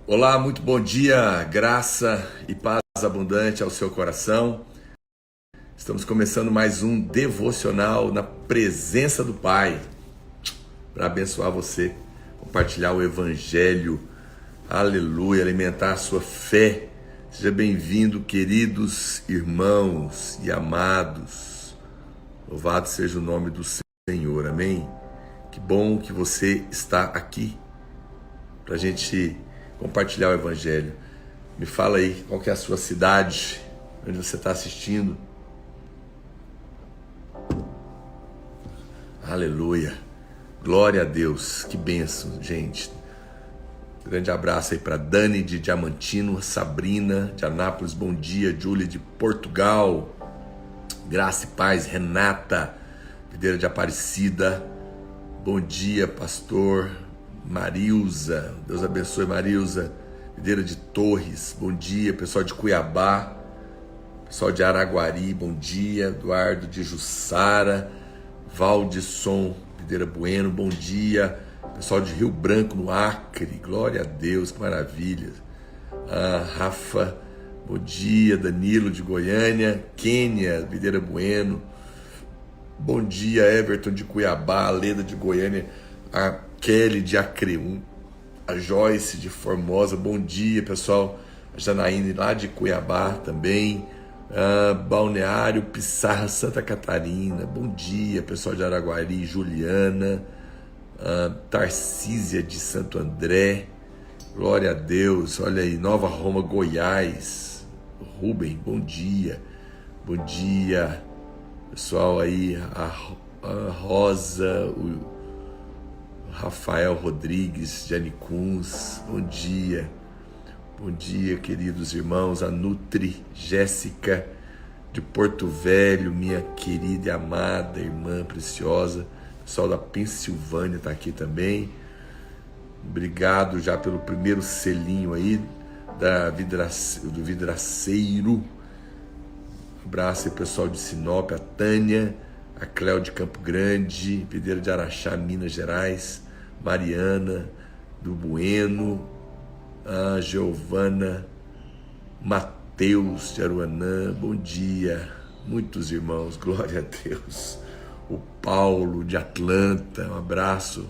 Olá, muito bom dia, graça e paz abundante ao seu coração. Estamos começando mais um devocional na presença do Pai, para abençoar você, compartilhar o Evangelho, aleluia, alimentar a sua fé. Seja bem-vindo, queridos irmãos e amados. Louvado seja o nome do Senhor, amém? Que bom que você está aqui para a gente compartilhar o Evangelho. Me fala aí, qual que é a sua cidade, onde você está assistindo. Aleluia, glória a Deus, que bênção, gente. Grande abraço aí para Dani de Diamantino, Sabrina de Anápolis, bom dia. Júlia de Portugal, graça e paz. Renata Videira de Aparecida, bom dia, pastor. Marilza, Deus abençoe. Marilza Videira de Torres, bom dia. Pessoal de Cuiabá, pessoal de Araguari, bom dia. Eduardo de Jussara, Valdisson Videira Bueno, bom dia. Pessoal de Rio Branco, no Acre, glória a Deus, que maravilha. Rafa, bom dia. Danilo de Goiânia, Quênia Videira Bueno, bom dia. Everton de Cuiabá, Leda de Goiânia, a Kelly de Acreum, a Joyce de Formosa, bom dia, pessoal. A Janaíne lá de Cuiabá também. Balneário Pissarra, Santa Catarina, bom dia, pessoal de Araguari. Juliana, Tarcísia de Santo André, glória a Deus. Olha aí, Nova Roma, Goiás. Rubem, bom dia. Bom dia, pessoal aí. A Rosa, o Rafael Rodrigues de Anicuns, bom dia. Bom dia, queridos irmãos. A Nutri Jéssica de Porto Velho, minha querida e amada irmã preciosa. O pessoal da Pensilvânia está aqui também. Obrigado já pelo primeiro selinho aí do Vidraceiro. Um abraço aí, pessoal de Sinop, a Tânia, a Cléo de Campo Grande, Videira de Araxá, Minas Gerais, Mariana do Bueno, a Giovana, Mateus de Aruanã, bom dia. Muitos irmãos, glória a Deus. O Paulo de Atlanta, um abraço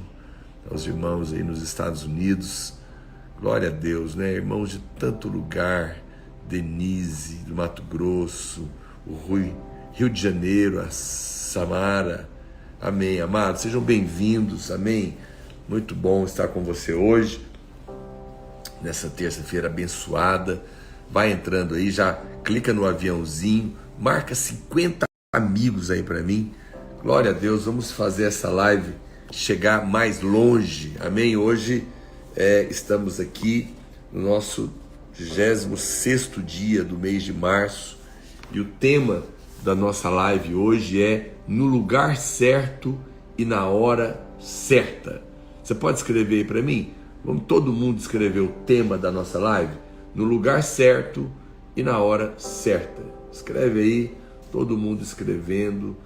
aos irmãos aí nos Estados Unidos, glória a Deus, né? Irmãos de tanto lugar, Denise do Mato Grosso, o Rui, Rio de Janeiro, a Samara, amém, amados, sejam bem-vindos, amém. Muito bom estar com você hoje, nessa terça-feira abençoada. Vai entrando aí, já clica no aviãozinho, marca 50 amigos aí para mim. Glória a Deus, vamos fazer essa live chegar mais longe, amém? Hoje estamos aqui no nosso 26º dia do mês de março e o tema da nossa live hoje é no lugar certo e na hora certa. Você pode escrever aí para mim? Vamos todo mundo escrever o tema da nossa live? No lugar certo e na hora certa. Escreve aí, todo mundo escrevendo,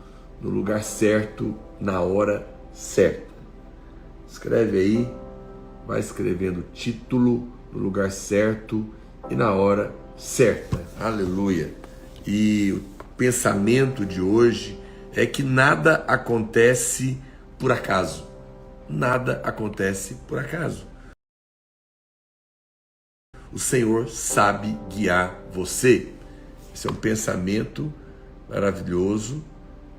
no lugar certo, na hora certa. Escreve aí, vai escrevendo o título, no lugar certo e na hora certa. Aleluia. E o pensamento de hoje é que nada acontece por acaso. Nada acontece por acaso. O Senhor sabe guiar você. Esse é um pensamento maravilhoso.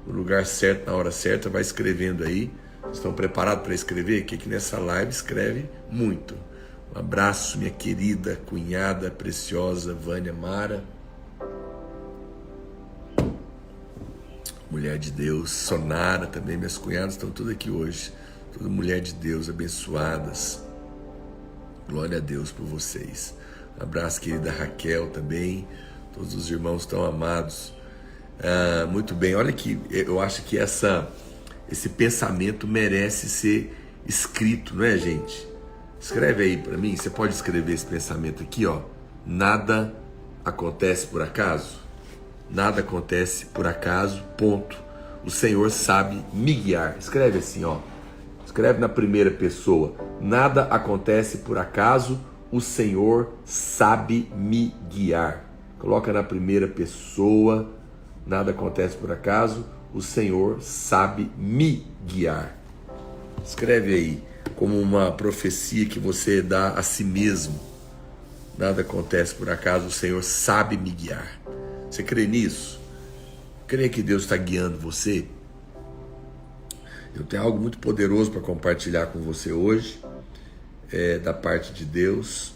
No lugar certo, na hora certa, vai escrevendo aí. Estão preparados para escrever? Que aqui nessa live escreve muito. Um abraço, minha querida cunhada preciosa Vânia Mara. Mulher de Deus. Sonara também, minhas cunhadas estão todas aqui hoje. Toda mulher de Deus, abençoadas. Glória a Deus por vocês. Um abraço, querida Raquel também. Todos os irmãos tão amados. Muito bem, olha aqui, eu acho que esse pensamento merece ser escrito, não é, gente? Escreve aí para mim, você pode escrever esse pensamento aqui, ó. Nada acontece por acaso. Nada acontece por acaso, ponto. O Senhor sabe me guiar. Escreve assim, ó. Escreve na primeira pessoa. Nada acontece por acaso, o Senhor sabe me guiar. Coloca na primeira pessoa, nada acontece por acaso, o Senhor sabe me guiar. Escreve aí, como uma profecia que você dá a si mesmo. Nada acontece por acaso, o Senhor sabe me guiar. Você crê nisso? Crê que Deus está guiando você? Eu tenho algo muito poderoso para compartilhar com você hoje, da parte de Deus.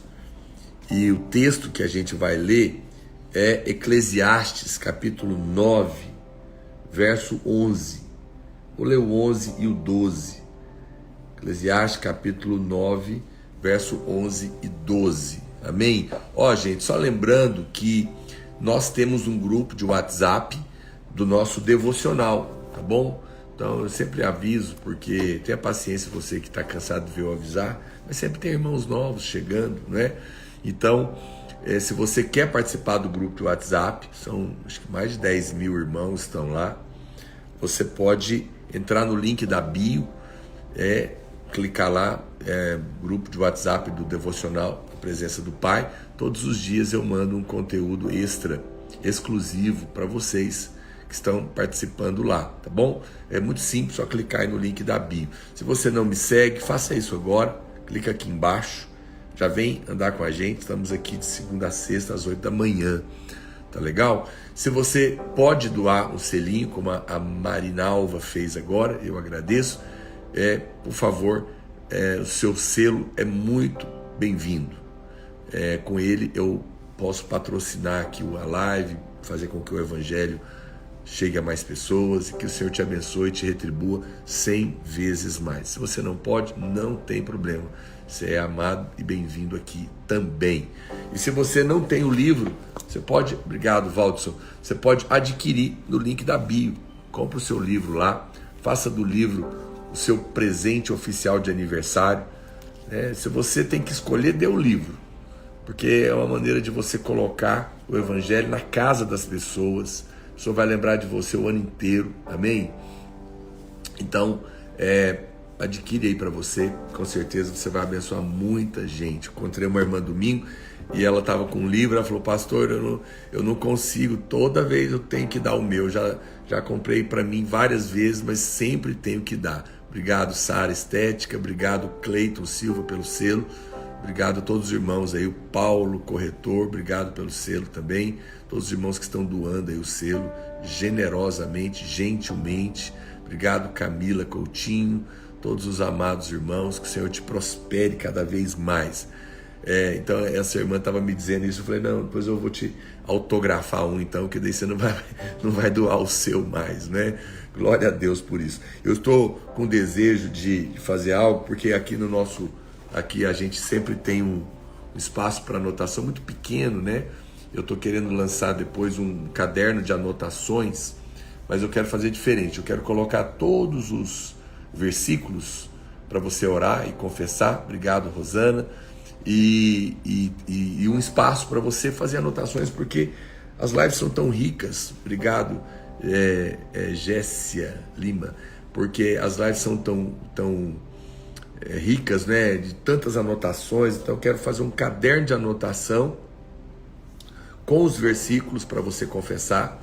E o texto que a gente vai ler é Eclesiastes, capítulo 9, verso 11. Vou ler o 11 e o 12. Eclesiastes, capítulo 9, verso 11 e 12. Amém? Gente, só lembrando que nós temos um grupo de WhatsApp do nosso devocional, tá bom? Então eu sempre aviso, porque tenha paciência você que está cansado de ver eu avisar, mas sempre tem irmãos novos chegando, né? Então, se você quer participar do grupo de WhatsApp, são acho que mais de 10 mil irmãos estão lá, você pode entrar no link da bio, clicar lá, grupo de WhatsApp do Devocional, a presença do Pai. Todos os dias eu mando um conteúdo extra, exclusivo para vocês que estão participando lá, tá bom? É muito simples, só clicar aí no link da bio. Se você não me segue, faça isso agora, clica aqui embaixo, já vem andar com a gente, estamos aqui de segunda a sexta às 8 da manhã, tá legal? Se você pode doar um selinho, como a Marinalva fez agora, eu agradeço, por favor, o seu selo é muito bem-vindo. Com ele eu posso patrocinar aqui a live, fazer com que o evangelho chegue a mais pessoas e que o Senhor te abençoe e te retribua 100 vezes mais. Se você não pode, não tem problema. Você é amado e bem-vindo aqui também. E se você não tem o livro, você pode, obrigado Valdson, você pode adquirir no link da bio. Compre o seu livro lá, faça do livro o seu presente oficial de aniversário. Se você tem que escolher, dê o livro, porque é uma maneira de você colocar o evangelho na casa das pessoas. A pessoa vai lembrar de você o ano inteiro, amém? Então, adquire aí para você, com certeza você vai abençoar muita gente. Encontrei uma irmã domingo e ela estava com um livro, ela falou, pastor, eu não consigo, toda vez eu tenho que dar o meu, já comprei para mim várias vezes, mas sempre tenho que dar. Obrigado, Sara Estética, obrigado, Cleiton Silva, pelo selo, obrigado a todos os irmãos aí, o Paulo, corretor, obrigado pelo selo também, todos os irmãos que estão doando aí o selo, generosamente, gentilmente, obrigado, Camila Coutinho, todos os amados irmãos, que o Senhor te prospere cada vez mais. Então essa irmã estava me dizendo isso, eu falei, não, depois eu vou te autografar um então, que daí você não vai doar o seu mais, né? Glória a Deus por isso. Eu estou com desejo de fazer algo, porque aqui a gente sempre tem um espaço para anotação muito pequeno, né? Eu estou querendo lançar depois um caderno de anotações, mas eu quero fazer diferente, eu quero colocar todos os versículos para você orar e confessar, obrigado Rosana, e um espaço para você fazer anotações, porque as lives são tão ricas, obrigado Jéssica Lima, porque as lives são tão ricas, né, de tantas anotações. Então eu quero fazer um caderno de anotação com os versículos para você confessar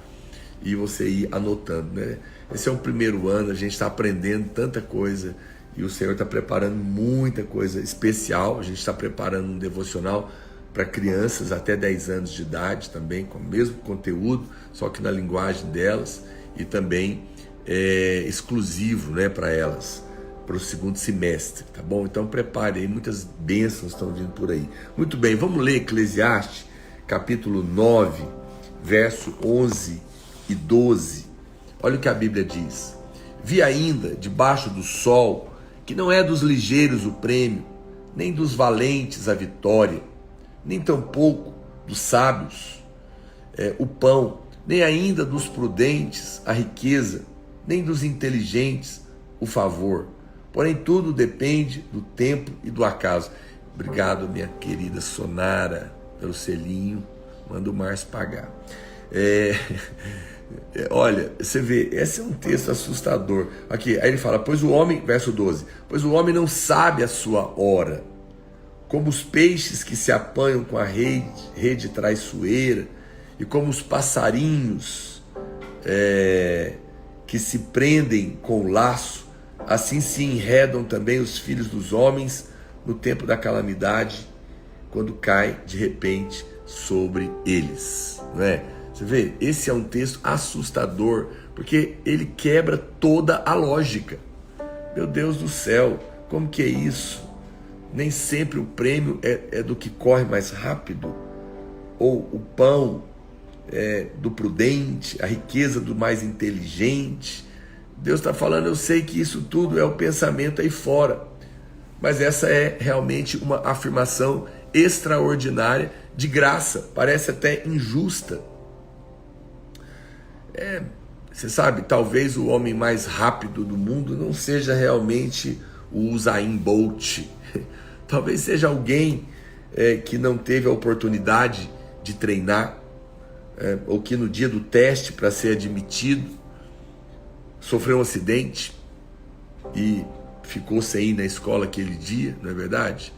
e você ir anotando, né? Esse é o primeiro ano, a gente está aprendendo tanta coisa e o Senhor está preparando muita coisa especial. A gente está preparando um devocional para crianças até 10 anos de idade também, com o mesmo conteúdo, só que na linguagem delas, e também exclusivo, né, para elas, para o segundo semestre, tá bom? Então prepare aí, muitas bênçãos estão vindo por aí. Muito bem, vamos ler Eclesiastes, capítulo 9, verso 11 e 12. Olha o que a Bíblia diz. Vi ainda, debaixo do sol, que não é dos ligeiros o prêmio, nem dos valentes a vitória, nem tampouco dos sábios o pão, nem ainda dos prudentes a riqueza, nem dos inteligentes o favor. Porém, tudo depende do tempo e do acaso. Obrigado, minha querida Sonara, pelo selinho. Manda o Márcio pagar. Olha, você vê, esse é um texto assustador. Aqui, aí ele fala, pois o homem, verso 12, pois o homem não sabe a sua hora. como os peixes que se apanham com a rede traiçoeira, e como os passarinhos que se prendem com o laço, assim se enredam também os filhos dos homens no tempo da calamidade, quando cai de repente sobre eles. Não é? Você vê, esse é um texto assustador, porque ele quebra toda a lógica. Meu Deus do céu, como que é isso? Nem sempre o prêmio é do que corre mais rápido, ou o pão do prudente, a riqueza do mais inteligente. Deus está falando, eu sei que isso tudo é o pensamento aí fora, mas essa é realmente uma afirmação extraordinária de graça, parece até injusta. Você sabe, talvez o homem mais rápido do mundo não seja realmente o Usain Bolt, talvez seja alguém que não teve a oportunidade de treinar, ou que no dia do teste para ser admitido sofreu um acidente e ficou sem ir na escola aquele dia, não é verdade?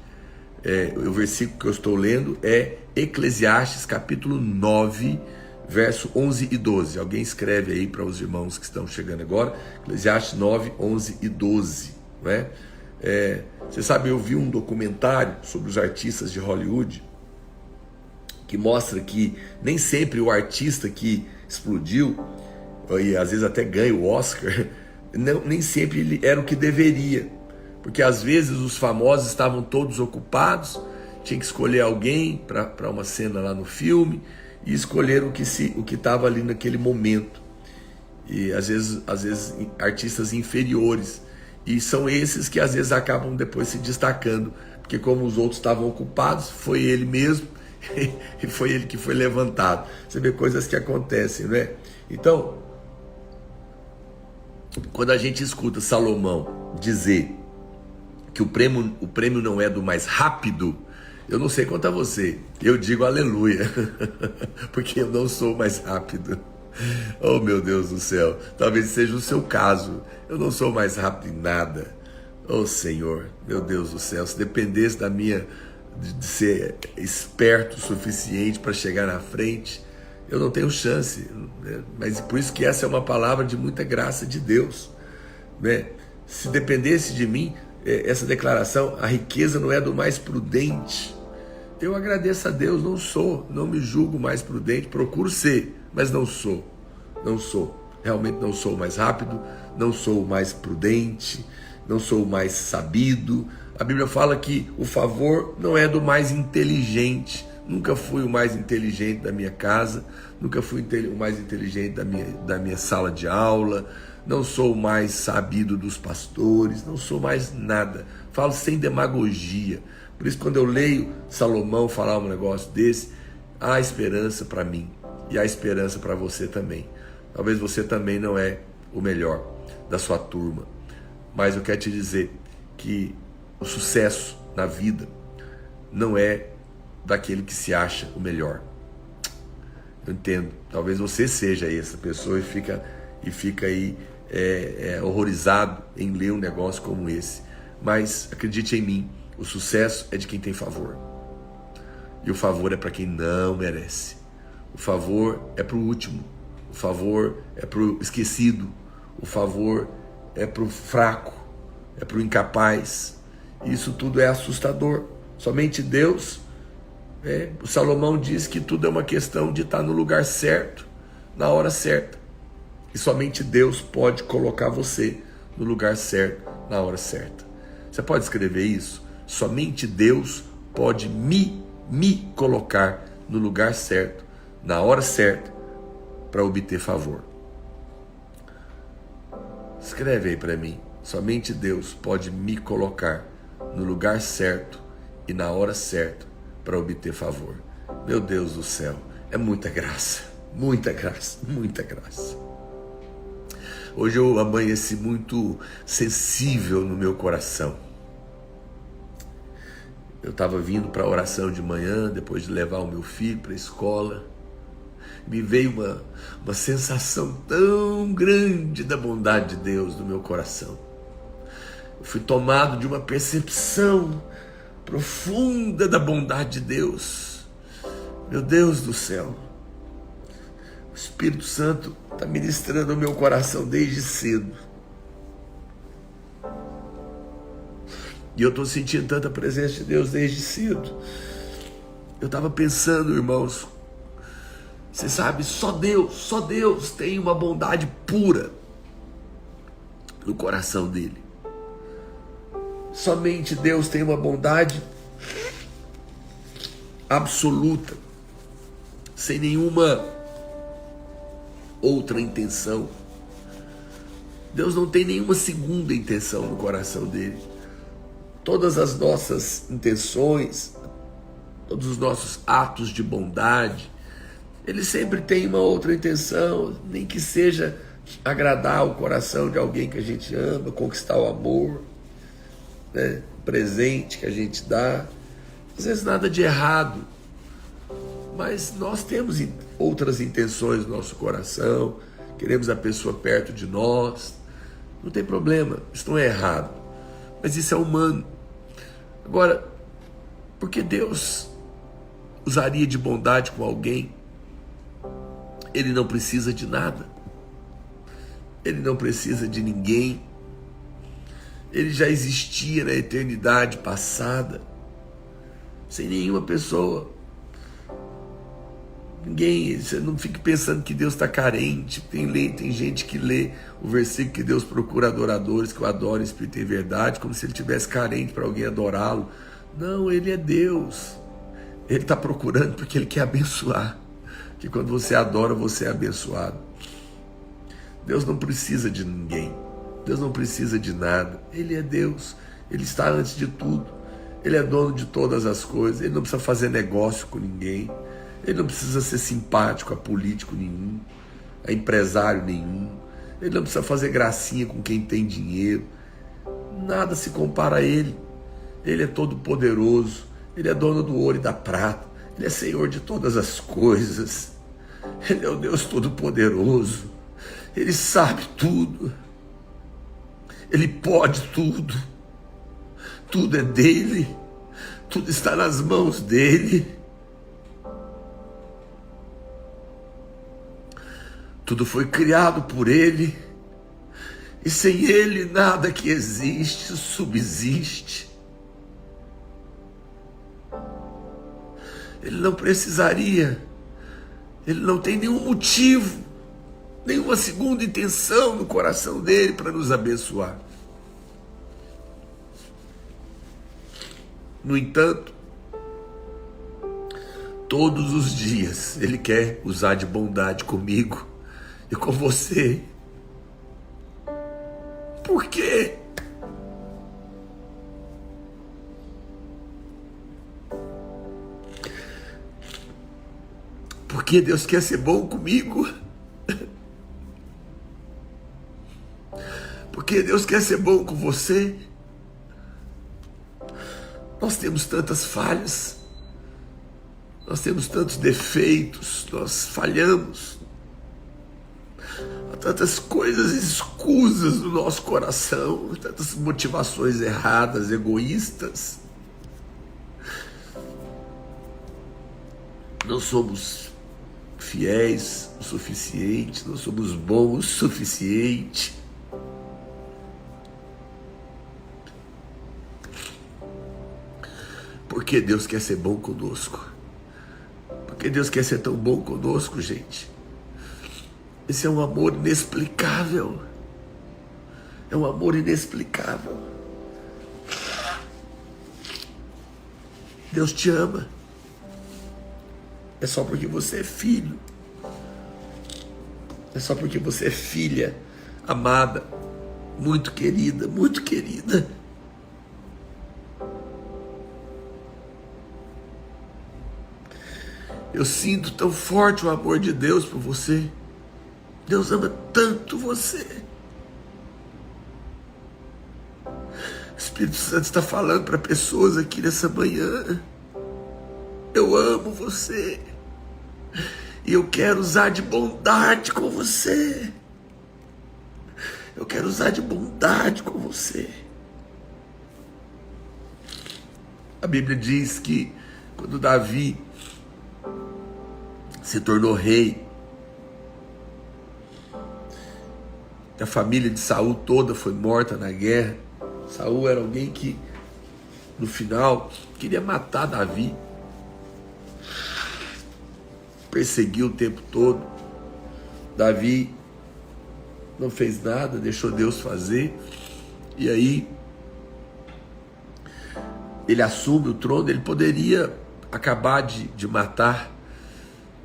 O versículo que eu estou lendo é Eclesiastes capítulo 9, verso 11 e 12. Alguém escreve aí para os irmãos que estão chegando agora, Eclesiastes 9, 11 e 12. Não é? Você sabe, eu vi um documentário sobre os artistas de Hollywood, que mostra que nem sempre o artista que explodiu, e às vezes até ganha o Oscar, nem sempre ele era o que deveria, porque às vezes os famosos estavam todos ocupados, tinha que escolher alguém para uma cena lá no filme, e escolheram o que estava ali naquele momento, e às vezes artistas inferiores, e são esses que às vezes acabam depois se destacando, porque como os outros estavam ocupados, foi ele mesmo, e foi ele que foi levantado. Você vê coisas que acontecem, não é? Então, quando a gente escuta Salomão dizer que o prêmio não é do mais rápido, eu não sei quanto a você, eu digo aleluia, porque eu não sou mais rápido. Oh meu Deus do céu, talvez seja o seu caso, eu não sou mais rápido em nada. Oh Senhor, meu Deus do céu, se dependesse de ser esperto o suficiente para chegar na frente, eu não tenho chance, né? Mas por isso que essa é uma palavra de muita graça de Deus, né? Se dependesse de mim, essa declaração, a riqueza não é do mais prudente, eu agradeço a Deus, não me julgo mais prudente, procuro ser, mas não sou, realmente não sou o mais rápido, não sou o mais prudente, não sou o mais sabido. A Bíblia fala que o favor não é do mais inteligente. Nunca fui o mais inteligente da minha casa, nunca fui o mais inteligente da minha sala de aula, não sou o mais sabido dos pastores, não sou mais nada. Falo sem demagogia. Por isso, quando eu leio Salomão falar um negócio desse, há esperança para mim e há esperança para você também. Talvez você também não é o melhor da sua turma, mas eu quero te dizer que o sucesso na vida não é daquele que se acha o melhor. Eu entendo, talvez você seja essa pessoa e fica aí horrorizado em ler um negócio como esse, mas acredite em mim, o sucesso é de quem tem favor, e o favor é para quem não merece. O favor é para o último, o favor é para o esquecido, o favor é para o fraco, é para o incapaz. Isso tudo é assustador. Somente Deus, o Salomão diz que tudo é uma questão de estar no lugar certo, na hora certa. E somente Deus pode colocar você no lugar certo, na hora certa. Você pode escrever isso? Somente Deus pode me colocar no lugar certo, na hora certa, para obter favor. Escreve aí para mim. Somente Deus pode me colocar no lugar certo e na hora certa para obter favor. Meu Deus do céu, é muita graça, muita graça, muita graça. Hoje eu amanheci muito sensível no meu coração. Eu estava vindo para a oração de manhã, depois de levar o meu filho para a escola. Me veio uma sensação tão grande da bondade de Deus no meu coração. Eu fui tomado de uma percepção profunda da bondade de Deus. Meu Deus do céu, o Espírito Santo está ministrando o meu coração desde cedo. E eu estou sentindo tanta presença de Deus desde cedo. Eu estava pensando, irmãos, você sabe, só Deus tem uma bondade pura no coração dele. Somente Deus tem uma bondade absoluta, sem nenhuma outra intenção. Deus não tem nenhuma segunda intenção no coração dele. Todas as nossas intenções, todos os nossos atos de bondade, ele sempre tem uma outra intenção, nem que seja agradar o coração de alguém que a gente ama, conquistar o amor, né? O presente que a gente dá. Às vezes nada de errado, mas nós temos outras intenções no nosso coração, queremos a pessoa perto de nós, não tem problema, isso não é errado, mas isso é humano. Agora, por que Deus usaria de bondade com alguém? Ele não precisa de nada, ele não precisa de ninguém, ele já existia na eternidade passada, sem nenhuma pessoa. Ninguém, você não fique pensando que Deus está carente. Tem gente que lê o versículo que Deus procura adoradores que o adorem em espírito e em verdade, como se ele estivesse carente para alguém adorá-lo. Não, ele é Deus. Ele está procurando porque ele quer abençoar. Que quando você adora, você é abençoado. Deus não precisa de ninguém. Deus não precisa de nada. Ele é Deus. Ele está antes de tudo. Ele é dono de todas as coisas. Ele não precisa fazer negócio com ninguém. Ele não precisa ser simpático a político nenhum, a empresário nenhum. Ele não precisa fazer gracinha com quem tem dinheiro. Nada se compara a ele. Ele é todo poderoso. Ele é dono do ouro e da prata. Ele é Senhor de todas as coisas. Ele é o Deus todo-poderoso. Ele sabe tudo. Ele pode tudo. Tudo é dele. Tudo está nas mãos dele. Tudo foi criado por ele, e sem ele nada que existe subsiste. Ele não precisaria, ele não tem nenhum motivo, nenhuma segunda intenção no coração dele para nos abençoar. No entanto, todos os dias ele quer usar de bondade comigo e com você. Por quê? Porque Deus quer ser bom comigo. Porque Deus quer ser bom com você. Nós temos tantas falhas, nós temos tantos defeitos, nós falhamos. Há tantas coisas escusas no nosso coração, tantas motivações erradas, egoístas. Não somos fiéis o suficiente, não somos bons o suficiente. Porque Deus quer ser bom conosco. Porque Deus quer ser tão bom conosco, gente. Esse é um amor inexplicável. É um amor inexplicável. Deus te ama. É só porque você é filho. É só porque você é filha amada, muito querida, muito querida. Eu sinto tão forte o amor de Deus por você. Deus ama tanto você. O Espírito Santo está falando para pessoas aqui nessa manhã. Eu amo você. E eu quero usar de bondade com você. Eu quero usar de bondade com você. A Bíblia diz que quando Davi se tornou rei, a família de Saul toda foi morta na guerra. Saul era alguém que, no final, queria matar Davi. Perseguiu o tempo todo. Davi não fez nada, deixou Deus fazer. E aí, ele assume o trono. Ele poderia acabar de matar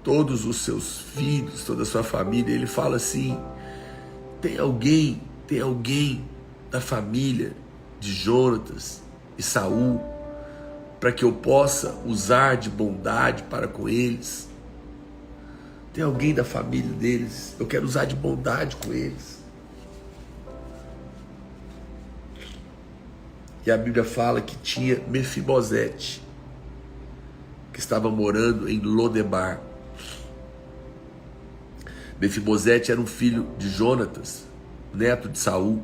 todos os seus filhos, toda a sua família. Ele fala assim: tem alguém da família de Jonatas e Saul para que eu possa usar de bondade para com eles? Tem alguém da família deles? Eu quero usar de bondade com eles. E a Bíblia fala que tinha Mefibosete, que estava morando em Lodebar. Mefibosete era um filho de Jonatas, neto de Saul,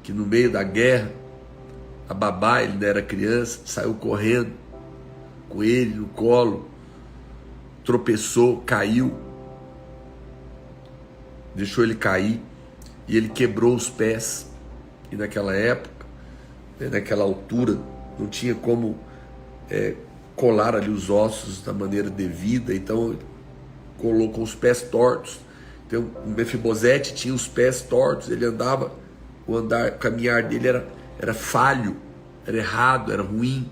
que no meio da guerra, a babá, ele ainda era criança, saiu correndo com ele no colo, tropeçou, caiu, deixou ele cair e ele quebrou os pés. E naquela época, naquela altura, não tinha como colar ali os ossos da maneira devida, então colou com os pés tortos. Então o Mefibosete tinha os pés tortos, ele andava, o caminhar dele era falho, era errado, era ruim.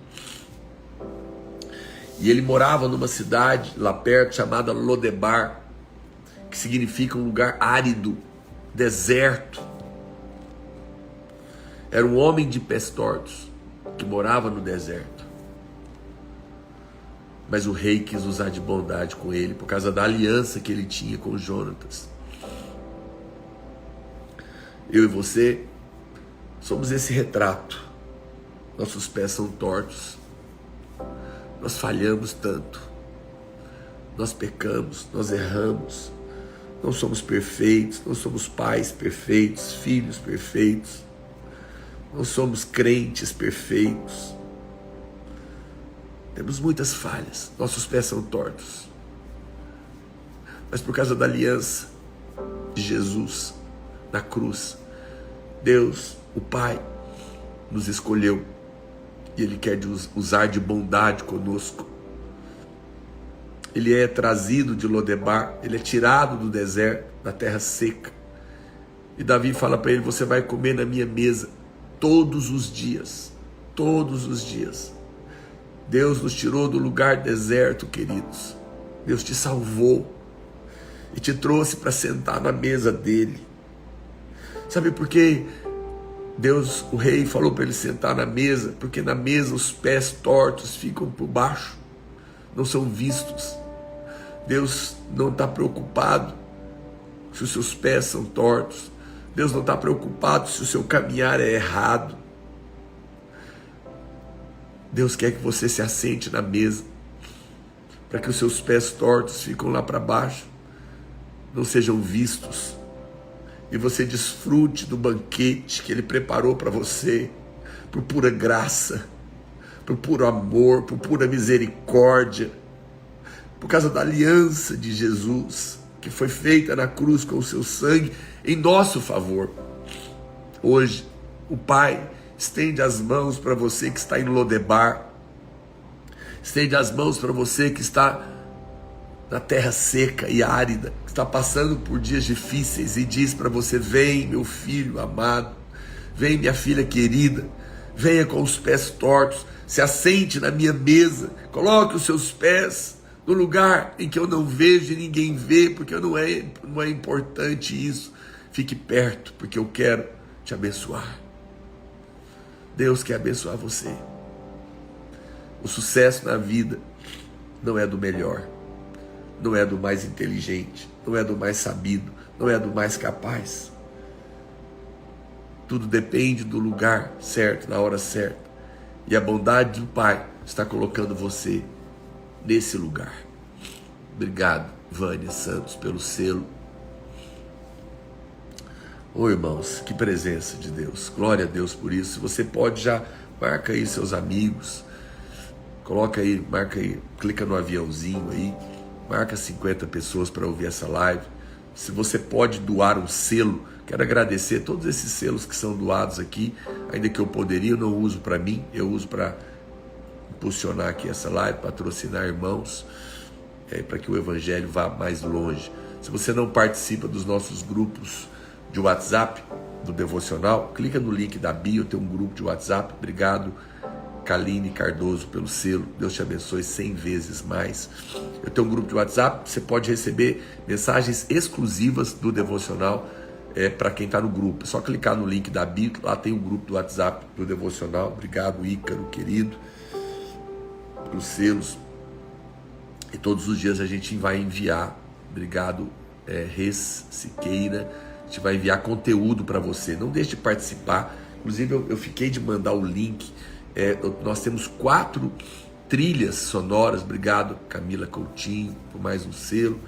E ele morava numa cidade lá perto chamada Lodebar, que significa um lugar árido, deserto. Era um homem de pés tortos que morava no deserto. Mas o rei quis usar de bondade com ele por causa da aliança que ele tinha com Jonatas. Eu e você somos esse retrato. Nossos pés são tortos. Nós falhamos tanto. Nós pecamos, nós erramos. Não somos perfeitos, não somos pais perfeitos, filhos perfeitos. Não somos crentes perfeitos. Temos muitas falhas. Nossos pés são tortos. Mas por causa da aliança de Jesus na cruz, Deus, o Pai, nos escolheu. E Ele quer usar de bondade conosco. Ele é trazido de Lodebar. Ele é tirado do deserto, da terra seca. E Davi fala para ele: você vai comer na minha mesa todos os dias. Todos os dias. Deus nos tirou do lugar deserto, queridos. Deus te salvou e te trouxe para sentar na mesa dele. Sabe por quê? Deus, o rei, falou para ele sentar na mesa, porque na mesa os pés tortos ficam por baixo, não são vistos. Deus não está preocupado se os seus pés são tortos. Deus não está preocupado se o seu caminhar é errado. Deus quer que você se assente na mesa, para que os seus pés tortos ficam lá para baixo, não sejam vistos, e você desfrute do banquete que Ele preparou para você, por pura graça, por puro amor, por pura misericórdia, por causa da aliança de Jesus, que foi feita na cruz com o seu sangue, em nosso favor. Hoje, o Pai estende as mãos para você que está em Lodebar, estende as mãos para você que está na terra seca e árida, que está passando por dias difíceis, e diz para você: vem, meu filho amado, vem, minha filha querida, venha com os pés tortos, se assente na minha mesa, coloque os seus pés no lugar em que eu não vejo e ninguém vê, porque não é importante isso. Fique perto, porque eu quero te abençoar. Deus quer abençoar você. O sucesso na vida não é do melhor, não é do mais inteligente, não é do mais sabido, não é do mais capaz. Tudo depende do lugar certo, na hora certa. E a bondade do Pai está colocando você nesse lugar. Obrigado, Vânia Santos, pelo selo. Ô irmãos, que presença de Deus. Glória a Deus por isso. Você pode já marca aí seus amigos, coloca aí, marca aí, clica no aviãozinho aí, marca 50 pessoas para ouvir essa live. Se você pode doar um selo, quero agradecer todos esses selos que são doados aqui, ainda que eu poderia, eu não uso para mim, eu uso para impulsionar aqui essa live, patrocinar irmãos, para que o evangelho vá mais longe. Se você não participa dos nossos grupos de WhatsApp, do Devocional, clica no link da bio, tem um grupo de WhatsApp. Obrigado, Kaline Cardoso, pelo selo. Deus te abençoe 100 vezes mais. Eu tenho um grupo de WhatsApp, você pode receber mensagens exclusivas do Devocional para quem está no grupo. É só clicar no link da bio, lá tem o grupo do WhatsApp do Devocional. Obrigado, Ícaro, querido, pelos selos. E todos os dias a gente vai enviar, obrigado, Res Siqueira, a gente vai enviar conteúdo para você. Não deixe de participar. Inclusive eu fiquei de mandar o link. Nós temos 4 trilhas sonoras. Obrigado, Camila Coutinho, por mais um selo.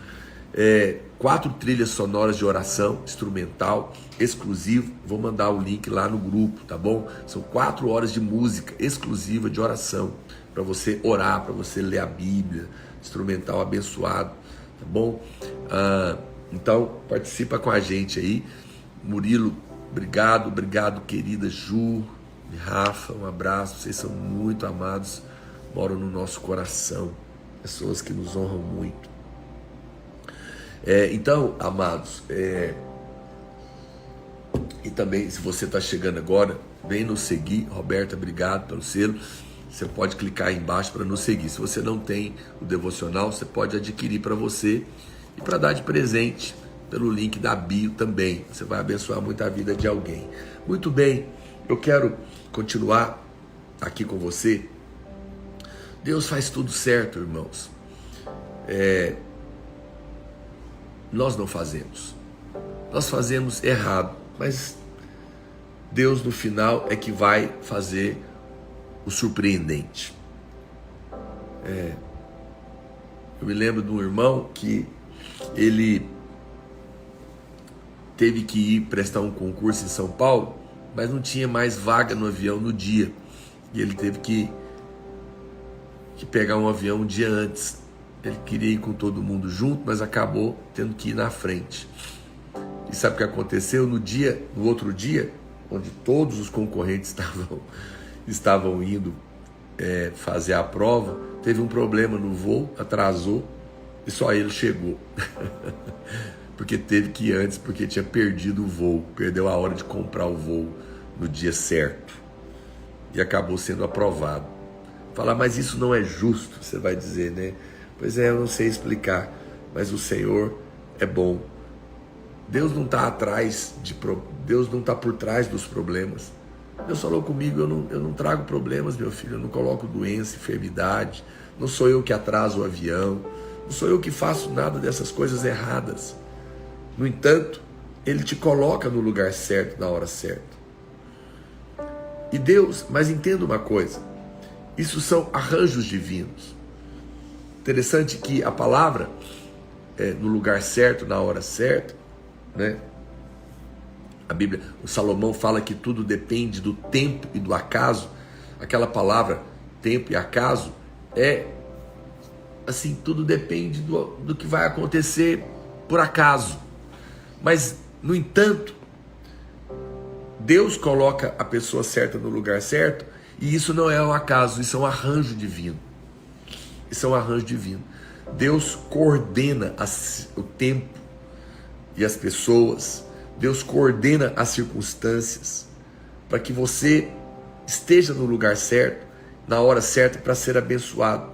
4 trilhas sonoras de oração instrumental exclusivo. Vou mandar o link lá no grupo, tá bom? São 4 horas de música exclusiva de oração para você orar, para você ler a Bíblia, instrumental abençoado, tá bom? Então participa com a gente aí. Murilo, obrigado, querida Ju e Rafa, um abraço, vocês são muito amados, moram no nosso coração, pessoas que nos honram muito. Então, amados, e também, se você está chegando agora, vem nos seguir. Roberta, obrigado pelo selo. Você pode clicar aí embaixo para nos seguir. Se você não tem o devocional, você pode adquirir para você e para dar de presente pelo link da bio também. Você vai abençoar muito a vida de alguém. Muito bem, eu quero continuar aqui com você. Deus faz tudo certo, irmãos. Nós não fazemos. Nós fazemos errado, mas Deus no final é que vai fazer o surpreendente. Eu me lembro de um irmão que ele teve que ir prestar um concurso em São Paulo, mas não tinha mais vaga no avião no dia, e ele teve que pegar um avião um dia antes. Ele queria ir com todo mundo junto, mas acabou tendo que ir na frente. E sabe o que aconteceu? No outro dia, onde todos os concorrentes estavam indo fazer a prova, teve um problema no voo, atrasou e só ele chegou. Porque teve que ir antes, porque tinha perdido o voo, perdeu a hora de comprar o voo no dia certo e acabou sendo aprovado. Falar, mas isso não é justo, você vai dizer, né? Pois eu não sei explicar, mas o Senhor é bom. Deus não está Deus não está por trás dos problemas. Deus falou comigo, eu não trago problemas, meu filho, eu não coloco doença, enfermidade, não sou eu que atraso o avião, não sou eu que faço nada dessas coisas erradas. No entanto, Ele te coloca no lugar certo, na hora certa. E Deus, mas entenda uma coisa, isso são arranjos divinos. Interessante que a palavra, no lugar certo, na hora certa, né? A Bíblia, o Salomão fala que tudo depende do tempo e do acaso. Aquela palavra, tempo e acaso, assim, tudo depende do que vai acontecer por acaso. Mas, no entanto, Deus coloca a pessoa certa no lugar certo, e isso não é um acaso, isso é um arranjo divino. Isso é um arranjo divino. Deus coordena o tempo e as pessoas. Deus coordena as circunstâncias para que você esteja no lugar certo, na hora certa, para ser abençoado.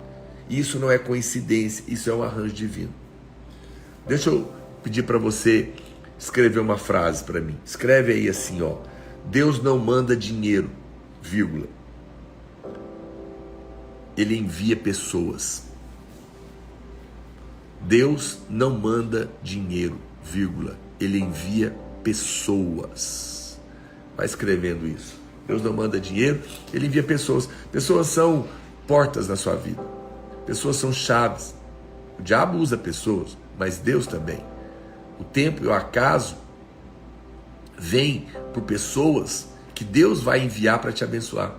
E isso não é coincidência, isso é um arranjo divino. Deixa eu pedir para você escrever uma frase para mim. Escreve aí assim, ó. Deus não manda dinheiro, vírgula. Ele envia pessoas. Deus não manda dinheiro, vírgula. Ele envia pessoas. Vai escrevendo isso. Deus não manda dinheiro, Ele envia pessoas. Pessoas são portas na sua vida. Pessoas são chaves. O diabo usa pessoas, mas Deus também. O tempo e o acaso vem por pessoas que Deus vai enviar para te abençoar.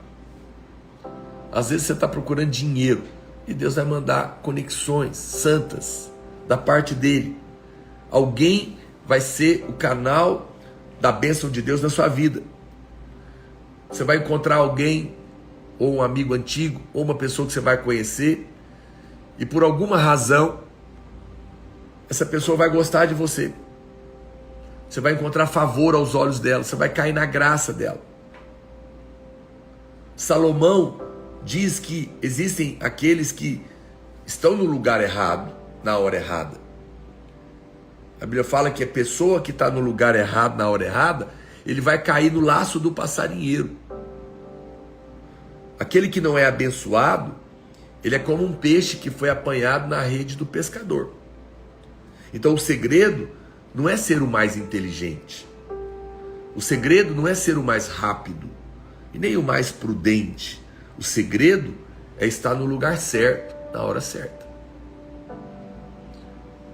Às vezes você está procurando dinheiro e Deus vai mandar conexões santas da parte dele. Alguém vai ser o canal da bênção de Deus na sua vida. Você vai encontrar alguém, ou um amigo antigo, ou uma pessoa que você vai conhecer, e por alguma razão, essa pessoa vai gostar de você. Você vai encontrar favor aos olhos dela, você vai cair na graça dela. Salomão diz que existem aqueles que estão no lugar errado, na hora errada. A Bíblia fala que a pessoa que está no lugar errado, na hora errada, ele vai cair no laço do passarinheiro. Aquele que não é abençoado, ele é como um peixe que foi apanhado na rede do pescador. Então o segredo não é ser o mais inteligente. O segredo não é ser o mais rápido e nem o mais prudente. O segredo é estar no lugar certo, na hora certa.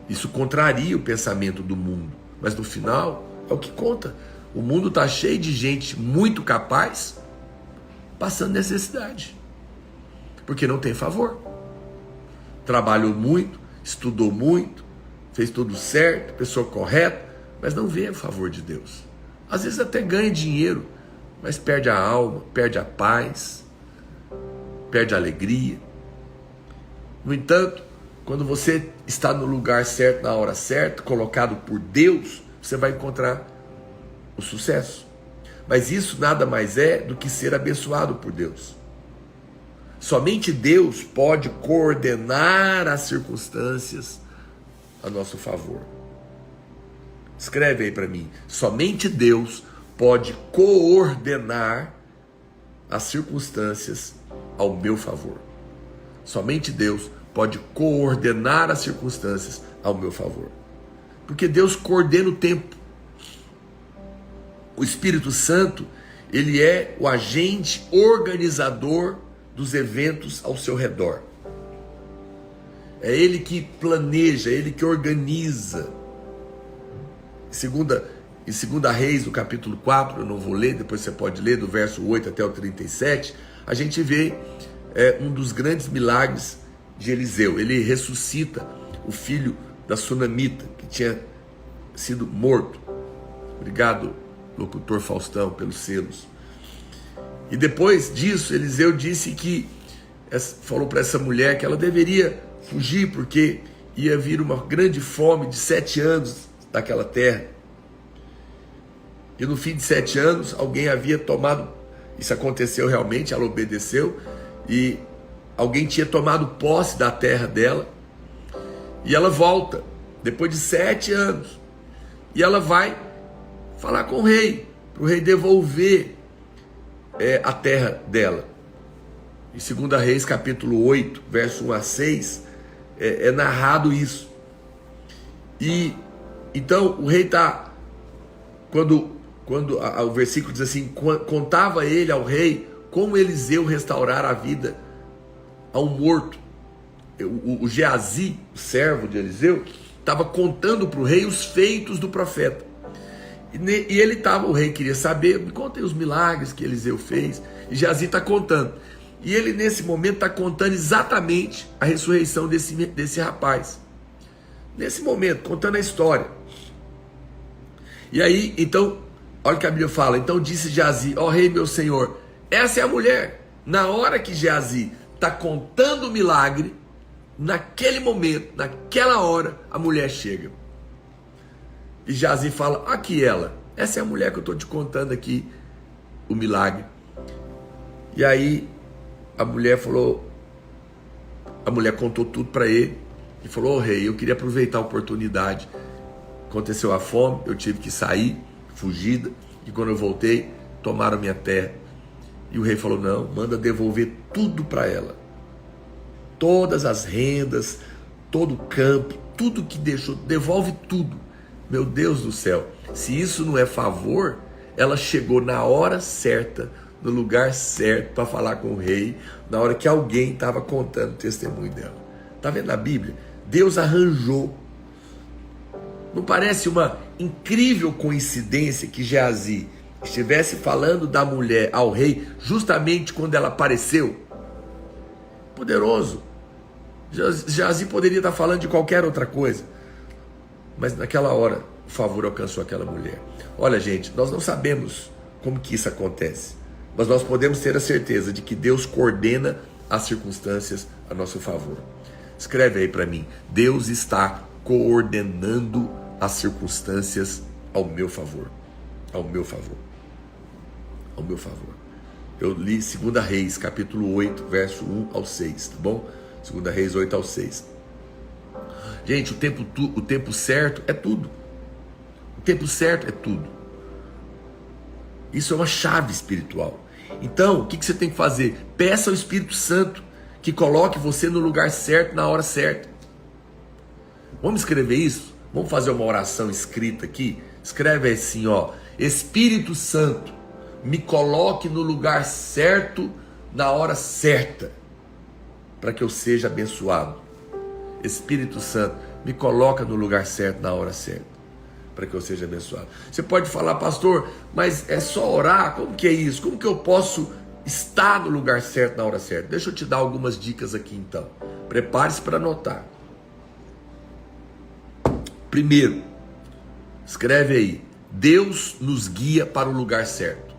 Isso contraria o pensamento do mundo, mas no final é o que conta. O mundo está cheio de gente muito capaz passando necessidade, porque não tem favor. Trabalhou muito, estudou muito, fez tudo certo, pessoa correta, mas não vê o favor de Deus. Às vezes até ganha dinheiro, mas perde a alma, perde a paz, perde a alegria. No entanto, quando você está no lugar certo, na hora certa, colocado por Deus, você vai encontrar o sucesso. Mas isso nada mais é do que ser abençoado por Deus. Somente Deus pode coordenar as circunstâncias a nosso favor. Escreve aí para mim. Somente Deus pode coordenar as circunstâncias ao meu favor. Somente Deus pode coordenar as circunstâncias ao meu favor. Porque Deus coordena o tempo. O Espírito Santo, ele é o agente organizador dos eventos ao seu redor. É ele que planeja, é ele que organiza. Em 2 Reis, no capítulo 4, eu não vou ler, depois você pode ler, do verso 8 até o 37, a gente vê um dos grandes milagres de Eliseu. Ele ressuscita o filho da sunamita, que tinha sido morto. Obrigado, locutor Faustão, pelos selos. E depois disso, Eliseu disse que, falou para essa mulher que ela deveria fugir, porque ia vir uma grande fome de 7 anos daquela terra. E no fim de 7 anos, alguém havia tomado, isso aconteceu realmente, ela obedeceu, e alguém tinha tomado posse da terra dela, e ela volta, depois de 7 anos, e ela vai falar com o rei, para o rei devolver a terra dela. Em 2 Reis, capítulo 8, verso 1 a 6, é narrado isso. E então o rei está, quando o versículo diz assim, contava ele ao rei como Eliseu restaurara a vida a um morto. O Geazi, o servo de Eliseu, estava contando para o rei os feitos do profeta. E ele estava, o rei queria saber, me contem os milagres que Eliseu fez. E Geazi está contando. E ele nesse momento está contando exatamente a ressurreição desse rapaz. Nesse momento, contando a história. E aí, então, olha o que a Bíblia fala. Então disse Geazi, ó rei meu senhor, essa é a mulher. Na hora que Geazi está contando o milagre, naquele momento, naquela hora, a mulher chega. E Geazi fala, aqui ela, essa é a mulher que eu estou te contando aqui, o milagre. E aí a mulher contou tudo para ele, e falou, rei, eu queria aproveitar a oportunidade, aconteceu a fome, eu tive que sair, fugida, e quando eu voltei, tomaram minha terra. E o rei falou, não, manda devolver tudo para ela, todas as rendas, todo o campo, tudo que deixou, devolve tudo. Meu Deus do céu, se isso não é favor, ela chegou na hora certa, no lugar certo para falar com o rei, na hora que alguém estava contando o testemunho dela. Está vendo na Bíblia? Deus arranjou. Não parece uma incrível coincidência que Geazi estivesse falando da mulher ao rei justamente quando ela apareceu? Poderoso. Geazi poderia estar falando de qualquer outra coisa, mas naquela hora o favor alcançou aquela mulher. Olha, gente, nós não sabemos como que isso acontece, mas nós podemos ter a certeza de que Deus coordena as circunstâncias a nosso favor. Escreve aí para mim: Deus está coordenando as circunstâncias ao meu favor. Ao meu favor. Ao meu favor. Eu li 2 Reis, capítulo 8, verso 1 ao 6, tá bom? 2 Reis 8 ao 6. Gente, o tempo certo é tudo. O tempo certo é tudo. Isso é uma chave espiritual. Então, o que você tem que fazer? Peça ao Espírito Santo que coloque você no lugar certo, na hora certa. Vamos escrever isso? Vamos fazer uma oração escrita aqui? Escreve assim, ó: Espírito Santo, me coloque no lugar certo, na hora certa, para que eu seja abençoado. Espírito Santo, me coloca no lugar certo, na hora certa, para que eu seja abençoado. Você pode falar: pastor, mas é só orar? Como que é isso? Como que eu posso estar no lugar certo, na hora certa? Deixa eu te dar algumas dicas aqui então. Prepare-se para anotar. Primeiro, escreve aí: Deus nos guia para o lugar certo.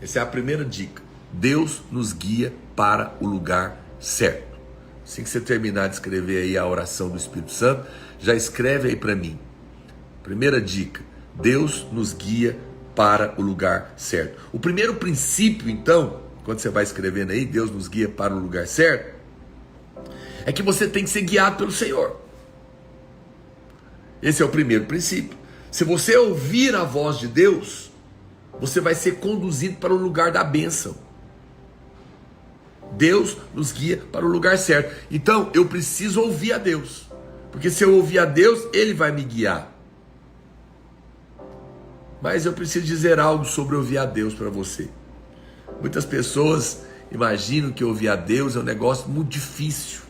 Essa é a primeira dica. Deus nos guia para o lugar certo. Assim que você terminar de escrever aí a oração do Espírito Santo, já escreve aí para mim. Primeira dica: Deus nos guia para o lugar certo. O primeiro princípio, então, quando você vai escrevendo aí, Deus nos guia para o lugar certo, é que você tem que ser guiado pelo Senhor. Esse é o primeiro princípio. Se você ouvir a voz de Deus, você vai ser conduzido para o lugar da bênção. Deus nos guia para o lugar certo. Então, eu preciso ouvir a Deus, porque se eu ouvir a Deus, Ele vai me guiar. Mas eu preciso dizer algo sobre ouvir a Deus para você. Muitas pessoas imaginam que ouvir a Deus é um negócio muito difícil,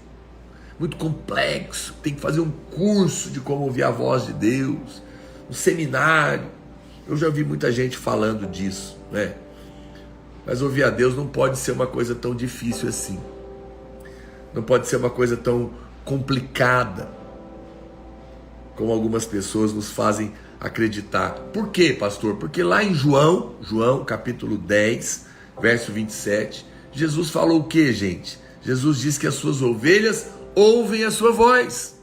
muito complexo, tem que fazer um curso de como ouvir a voz de Deus, um seminário. Eu já vi muita gente falando disso, né? Mas ouvir a Deus não pode ser uma coisa tão difícil assim. Não pode ser uma coisa tão complicada como algumas pessoas nos fazem acreditar. Por quê, pastor? Porque lá em João capítulo 10, verso 27, Jesus falou o quê, gente? Jesus disse que as suas ovelhas ouvem a sua voz.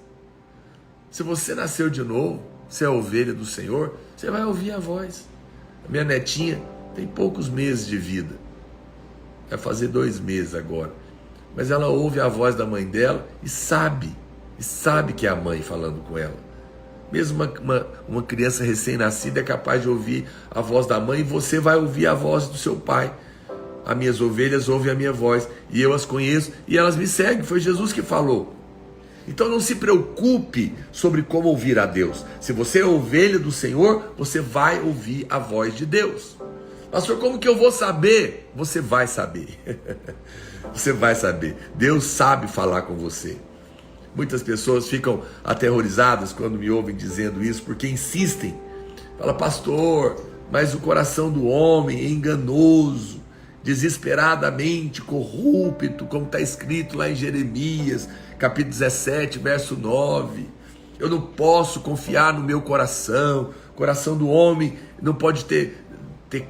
Se você nasceu de novo, você é ovelha do Senhor, você vai ouvir a voz. A minha netinha tem poucos meses de vida, vai fazer 2 meses agora, mas ela ouve a voz da mãe dela e sabe que é a mãe falando com ela. Mesmo uma criança recém-nascida é capaz de ouvir a voz da mãe, e você vai ouvir a voz do seu pai. As minhas ovelhas ouvem a minha voz, e eu as conheço, e elas me seguem. Foi Jesus que falou. Então não se preocupe sobre como ouvir a Deus. Se você é ovelha do Senhor, você vai ouvir a voz de Deus. Pastor, como que eu vou saber? Você vai saber. Você vai saber. Deus sabe falar com você. Muitas pessoas ficam aterrorizadas quando me ouvem dizendo isso, porque insistem. Fala: pastor, mas o coração do homem é enganoso, desesperadamente corrupto, como está escrito lá em Jeremias, capítulo 17, verso 9. Eu não posso confiar no meu coração. O coração do homem não pode ter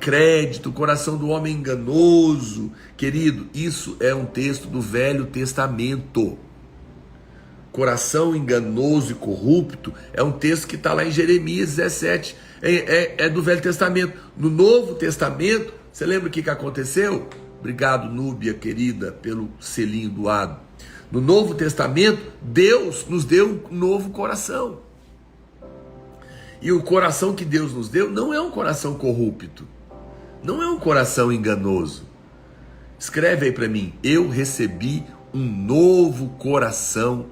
crédito. O coração do homem é enganoso. Querido, isso é um texto do Velho Testamento. Coração enganoso e corrupto é um texto que está lá em Jeremias 17. É do Velho Testamento. No Novo Testamento, você lembra o que aconteceu? Obrigado, Núbia, querida, pelo selinho doado. No Novo Testamento, Deus nos deu um novo coração. E o coração que Deus nos deu não é um coração corrupto. Não é um coração enganoso. Escreve aí para mim: eu recebi um novo coração,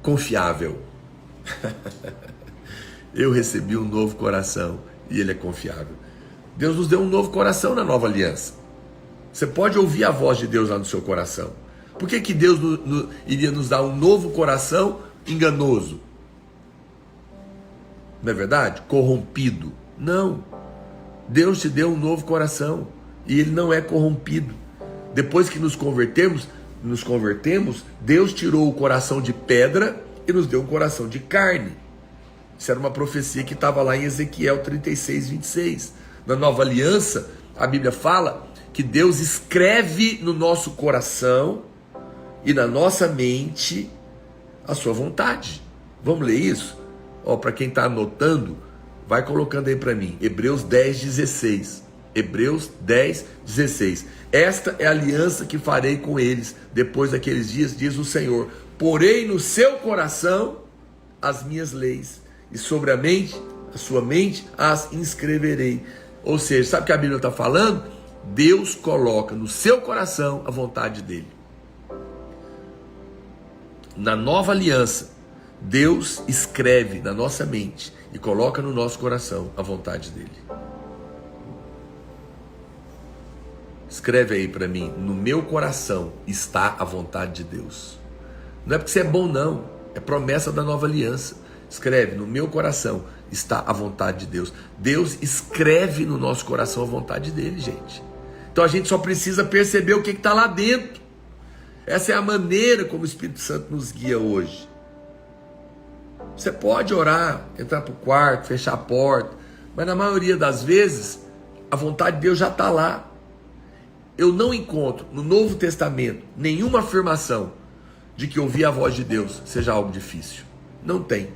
confiável. Eu recebi um novo coração e ele é confiável. Deus nos deu um novo coração na nova aliança. Você pode ouvir a voz de Deus lá no seu coração. Por que Deus iria nos dar um novo coração enganoso? Não é verdade? Corrompido. Não. Deus te deu um novo coração e ele não é corrompido. depois que nos convertemos, Deus tirou o coração de pedra e nos deu um coração de carne. Isso era uma profecia que estava lá em Ezequiel 36, 26. Na nova aliança, a Bíblia fala que Deus escreve no nosso coração e na nossa mente a sua vontade. Vamos ler isso? Para quem está anotando, vai colocando aí para mim. Hebreus 10, 16. Hebreus 10, 16. Esta é a aliança que farei com eles depois daqueles dias, diz o Senhor. Porei no seu coração as minhas leis, e sobre a sua mente, as inscreverei. Ou seja, sabe o que a Bíblia está falando? Deus coloca no seu coração a vontade dele. Na nova aliança, Deus escreve na nossa mente e coloca no nosso coração a vontade dele. Escreve aí para mim: no meu coração está a vontade de Deus. Não é porque você é bom, não. É promessa da nova aliança. Escreve: no meu coração está a vontade de Deus. Deus escreve no nosso coração a vontade dele, gente. Então a gente só precisa perceber o que está lá dentro. Essa é a maneira como o Espírito Santo nos guia hoje. Você pode orar, entrar para o quarto, fechar a porta, mas na maioria das vezes a vontade de Deus já está lá. Eu não encontro no Novo Testamento nenhuma afirmação de que ouvir a voz de Deus seja algo difícil. Não tem.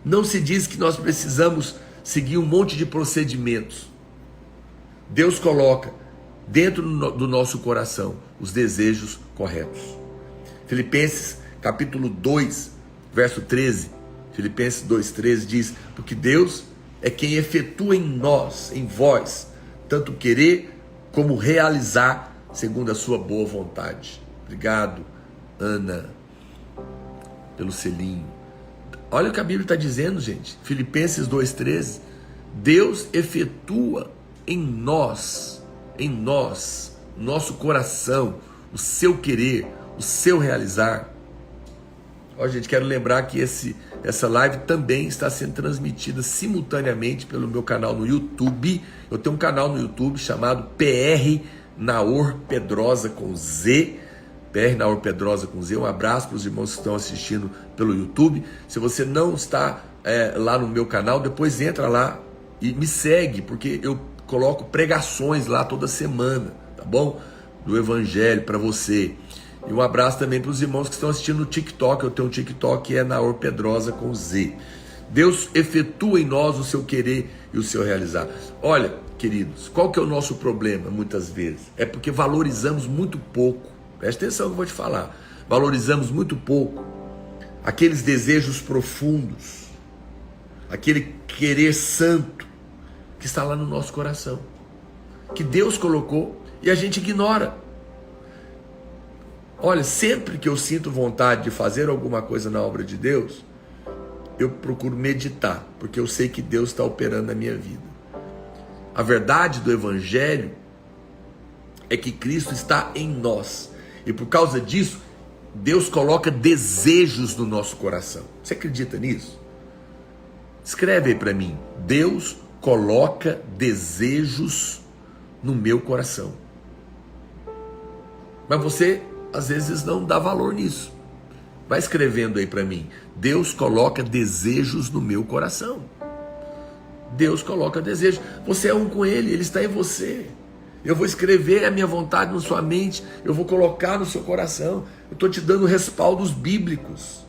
Não se diz que nós precisamos seguir um monte de procedimentos. Deus coloca dentro do nosso coração os desejos corretos. Filipenses capítulo 2, verso 13. Filipenses 2,13 diz: porque Deus é quem efetua em nós, em vós, tanto querer como realizar segundo a sua boa vontade. Obrigado, Ana, pelo selinho. Olha o que a Bíblia está dizendo, gente. Filipenses 2,13. Deus efetua em nós, nosso coração, o seu querer, o seu realizar. Ó, gente, quero lembrar que essa live também está sendo transmitida simultaneamente pelo meu canal no YouTube. Eu tenho um canal no YouTube chamado PR Naor Pedrosa com Z. PR Naor Pedrosa com Z. Um abraço para os irmãos que estão assistindo pelo YouTube. Se você não está lá no meu canal, depois entra lá e me segue, porque eu coloco pregações lá toda semana, tá bom? Do Evangelho para você. E um abraço também para os irmãos que estão assistindo no TikTok. Eu tenho um TikTok que é Naor Pedrosa com Z. Deus efetua em nós o seu querer e o seu realizar. Olha, queridos, qual que é o nosso problema muitas vezes? É porque valorizamos muito pouco. Presta atenção que eu vou te falar. Valorizamos muito pouco aqueles desejos profundos, aquele querer santo que está lá no nosso coração, que Deus colocou e a gente ignora. Olha, sempre que eu sinto vontade de fazer alguma coisa na obra de Deus, eu procuro meditar, porque eu sei que Deus está operando na minha vida. A verdade do Evangelho é que Cristo está em nós, e por causa disso, Deus coloca desejos no nosso coração. Você acredita nisso? Escreve aí para mim: Deus coloca desejos no meu coração. Mas você às vezes não dá valor nisso. Vai escrevendo aí para mim: Deus coloca desejos no meu coração. Deus coloca desejos. Você é um com Ele, Ele está em você. Eu vou escrever a minha vontade na sua mente, eu vou colocar no seu coração. Eu estou te dando respaldos bíblicos.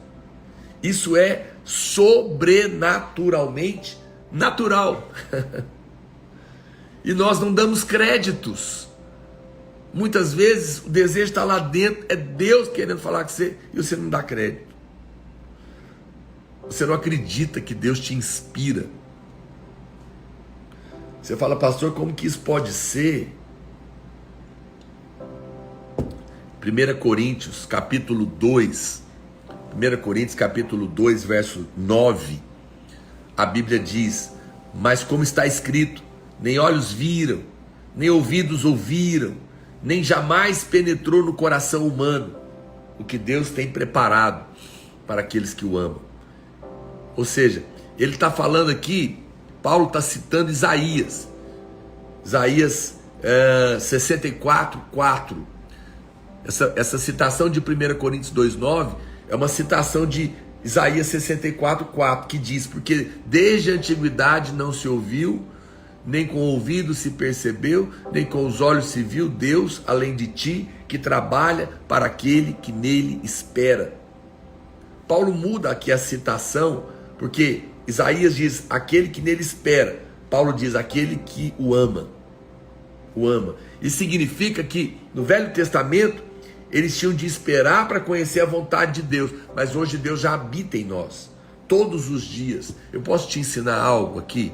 Isso é sobrenaturalmente natural. E nós não damos créditos. Muitas vezes o desejo está lá dentro, é Deus querendo falar com você e você não dá crédito. Você não acredita que Deus te inspira. Você fala: pastor, como que isso pode ser? 1 Coríntios capítulo 2, 1 Coríntios capítulo 2, verso 9, a Bíblia diz: mas como está escrito, nem olhos viram, nem ouvidos ouviram, nem jamais penetrou no coração humano o que Deus tem preparado para aqueles que o amam. Ou seja, ele está falando aqui, Paulo está citando Isaías. Isaías 64:4. Essa citação de 1 Coríntios 2:9 é uma citação de Isaías 64:4, que diz: porque desde a antiguidade não se ouviu, nem com o ouvido se percebeu, nem com os olhos se viu Deus, além de ti, que trabalha para aquele que nele espera. Paulo muda aqui a citação, porque Isaías diz aquele que nele espera, Paulo diz aquele que o ama. O ama. Isso significa que no Velho Testamento eles tinham de esperar para conhecer a vontade de Deus, mas hoje Deus já habita em nós, todos os dias. Eu posso te ensinar algo aqui?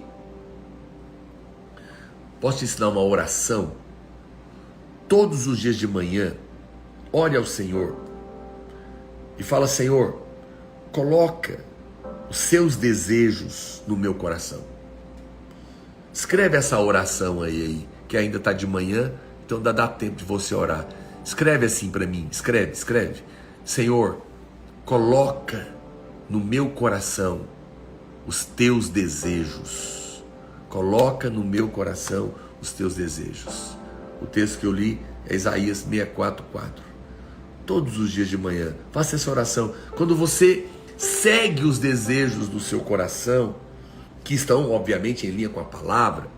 Posso te ensinar uma oração? Todos os dias de manhã, ore ao Senhor e fala: Senhor, coloca os seus desejos no meu coração. Escreve essa oração aí, que ainda está de manhã, então dá tempo de você orar. Escreve assim para mim, escreve. Senhor, coloca no meu coração os teus desejos. Coloca no meu coração os teus desejos. O texto que eu li é Isaías 64:4. Todos os dias de manhã, faça essa oração. Quando você segue os desejos do seu coração, que estão obviamente em linha com a palavra,